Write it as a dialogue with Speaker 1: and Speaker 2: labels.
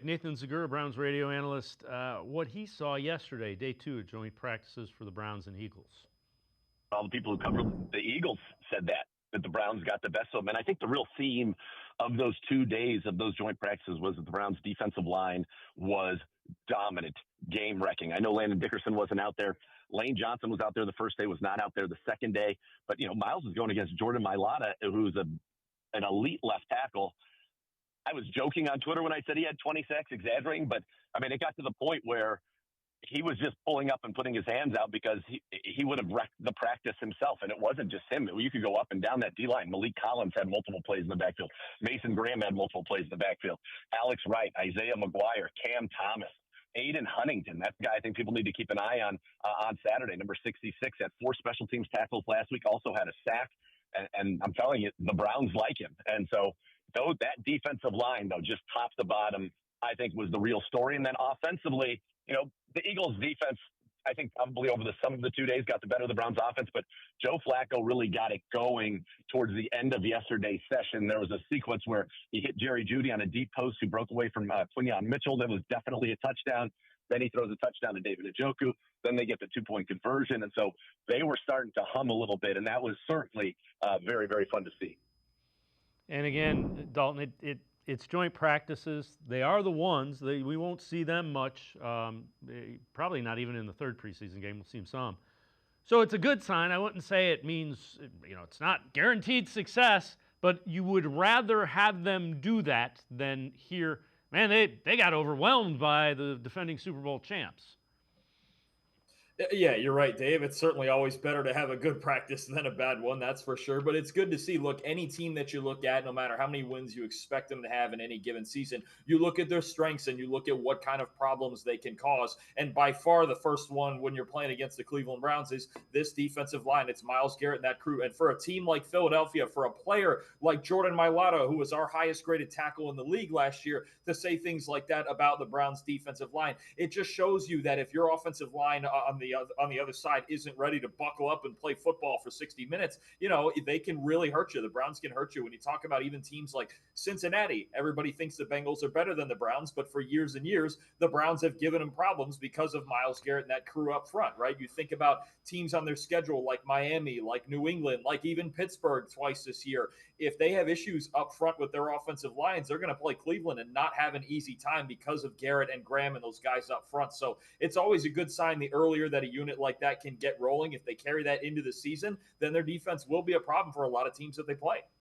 Speaker 1: Nathan Zegura, Browns radio analyst, what he saw yesterday, day 2 of joint practices for the Browns and Eagles.
Speaker 2: All the people who cover the Eagles said that the Browns got the best of them. And I think the real theme of those 2 days of those joint practices was that the Browns defensive line was dominant, game wrecking. I know Landon Dickerson wasn't out there. Lane Johnson was out there the first day, was not out there the second day. But, Miles was going against Jordan Mailata, who's an elite left tackle. I was joking on Twitter when I said he had 20 sacks, exaggerating, but I mean, it got to the point where he was just pulling up and putting his hands out because he would have wrecked the practice himself. And it wasn't just him. You could go up and down that D-line. Malik Collins had multiple plays in the backfield. Mason Graham had multiple plays in the backfield. Alex Wright, Isaiah McGuire, Cam Thomas, Aiden Huntington. That's the guy I think people need to keep an eye on Saturday. Number 66 had 4 special teams tackles last week, also had a sack. And I'm telling you, the Browns like him. And so that defensive line, though, just top to bottom, I think was the real story. And then offensively, the Eagles defense, I think probably over the sum of the 2 days got the better of the Browns offense, but Joe Flacco really got it going towards the end of yesterday's session. There was a sequence where he hit Jerry Jeudy on a deep post who broke away from Quinyon Mitchell. That was definitely a touchdown. Then he throws a touchdown to David Njoku. Then they get the 2-point conversion. And so they were starting to hum a little bit, and that was certainly very, very fun to see.
Speaker 1: And again, Dalton, it's joint practices. They are the ones. We won't see them much. Probably not even in the third preseason game. We'll see them some. So it's a good sign. I wouldn't say it means, it's not guaranteed success, but you would rather have them do that than hear, man, they got overwhelmed by the defending Super Bowl champs.
Speaker 3: Yeah, you're right, Dave. It's certainly always better to have a good practice than a bad one, that's for sure. But it's good to see, look, any team that you look at, no matter how many wins you expect them to have in any given season, you look at their strengths and you look at what kind of problems they can cause. And by far the first one when you're playing against the Cleveland Browns is this defensive line. It's Myles Garrett and that crew. And for a team like Philadelphia, for a player like Jordan Mailata, who was our highest graded tackle in the league last year, to say things like that about the Browns defensive line, it just shows you that if your offensive line on the other side isn't ready to buckle up and play football for 60 minutes, they can really hurt you. The Browns can hurt you. When you talk about even teams like Cincinnati, everybody thinks the Bengals are better than the Browns, but for years and years, the Browns have given them problems because of Myles Garrett and that crew up front, right? You think about teams on their schedule like Miami, like New England, like even Pittsburgh twice this year. If they have issues up front with their offensive lines, they're going to play Cleveland and not have an easy time because of Garrett and Graham and those guys up front. So it's always a good sign the earlier that a unit like that can get rolling. If they carry that into the season, then their defense will be a problem for a lot of teams that they play.